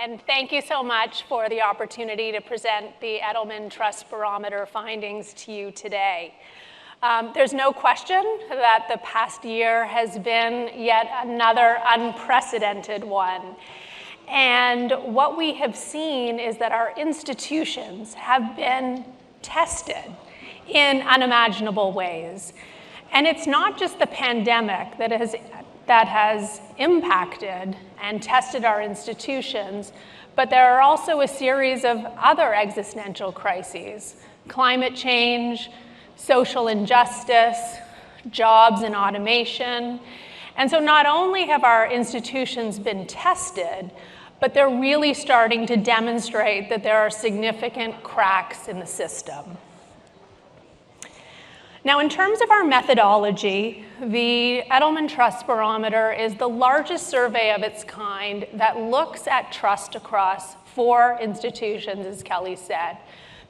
and thank you so much for the opportunity to present the Edelman Trust Barometer findings to you today. There's no question that the past year has been yet another unprecedented one. And what we have seen is that our institutions have been tested in unimaginable ways. And it's not just the pandemic that has impacted and tested our institutions, but there are also a series of other existential crises: climate change, social injustice, jobs and automation. And so not only have our institutions been tested, but they're really starting to demonstrate that there are significant cracks in the system. Now, in terms of our methodology, the Edelman Trust Barometer is the largest survey of its kind that looks at trust across 4 institutions, as Kelly said: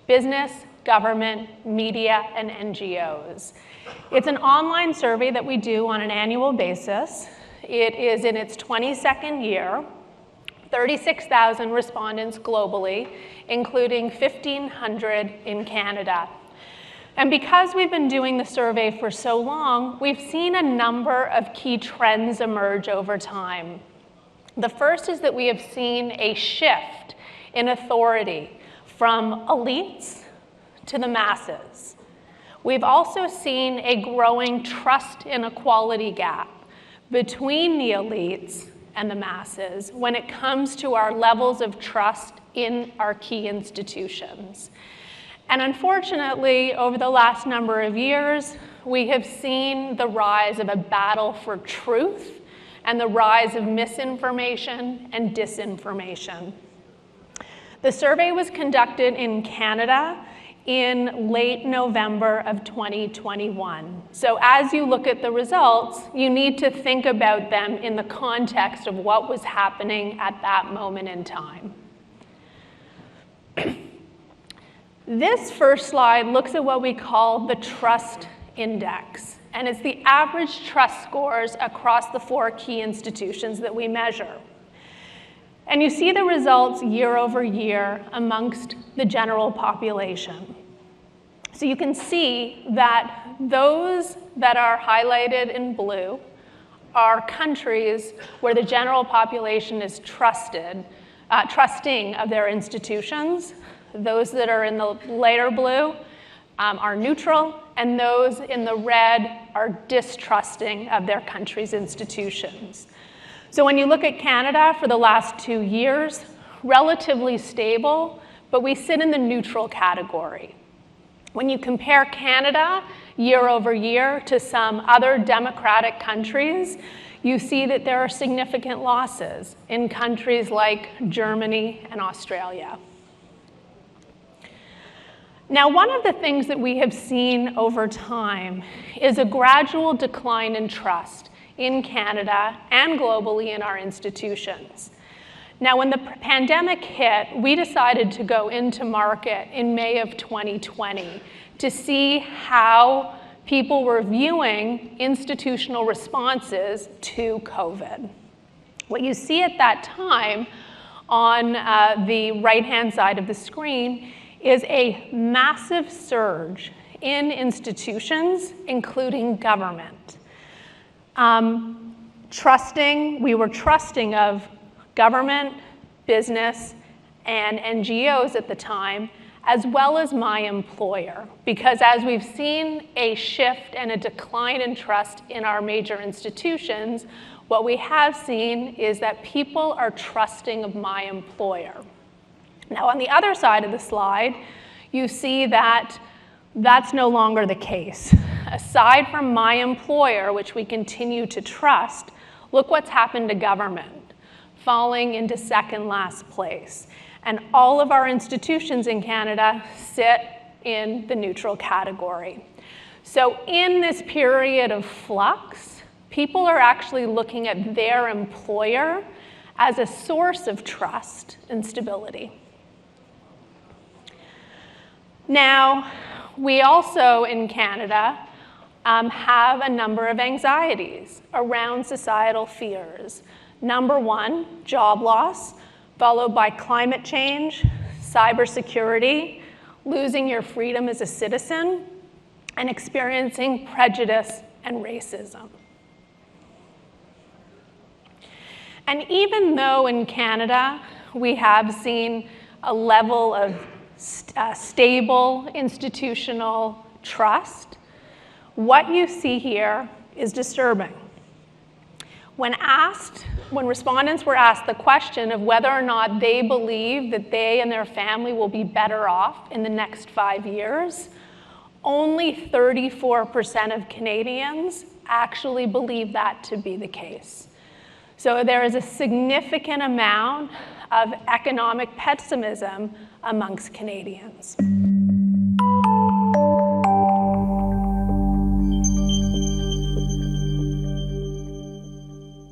business, government, media, and NGOs. It's an online survey that we do on an annual basis. It is in its 22nd year, 36,000 respondents globally, including 1,500 in Canada. And because we've been doing the survey for so long, we've seen a number of key trends emerge over time. The first is that we have seen a shift in authority from elites to the masses. We've also seen a growing trust inequality gap between the elites and the masses when it comes to our levels of trust in our key institutions. And unfortunately, over the last number of years, we have seen the rise of a battle for truth and the rise of misinformation and disinformation. The survey was conducted in Canada in late November of 2021. So as you look at the results, you need to think about them in the context of what was happening at that moment in time. This first slide looks at what we call the trust index, and it's the average trust scores across the 4 key institutions that we measure. And you see the results year over year amongst the general population. So you can see that those that are highlighted in blue are countries where the general population is trusting of their institutions. Those that are in the lighter blue are neutral, and those in the red are distrusting of their country's institutions. So when you look at Canada for the last 2 years, relatively stable, but we sit in the neutral category. When you compare Canada year over year to some other democratic countries, you see that there are significant losses in countries like Germany and Australia. Now, one of the things that we have seen over time is a gradual decline in trust in Canada and globally in our institutions. Now, when the pandemic hit, we decided to go into market in May of 2020 to see how people were viewing institutional responses to COVID. What you see at that time on the right-hand side of the screen is a massive surge in institutions, including government. We were trusting of government, business, and NGOs at the time, as well as my employer, because as we've seen a shift and a decline in trust in our major institutions, what we have seen is that people are trusting of my employer. Now, on the other side of the slide, you see that that's no longer the case. Aside from my employer, which we continue to trust, look what's happened to government, falling into second last place. And all of our institutions in Canada sit in the neutral category. So in this period of flux, people are actually looking at their employer as a source of trust and stability. Now, we also in Canada have a number of anxieties around societal fears. Number one, job loss, followed by climate change, cybersecurity, losing your freedom as a citizen, and experiencing prejudice and racism. And even though in Canada we have seen a level of stable institutional trust, what you see here is disturbing. When respondents were asked the question of whether or not they believe that they and their family will be better off in the next 5 years, only 34% of Canadians actually believe that to be the case. So there is a significant amount of economic pessimism amongst Canadians.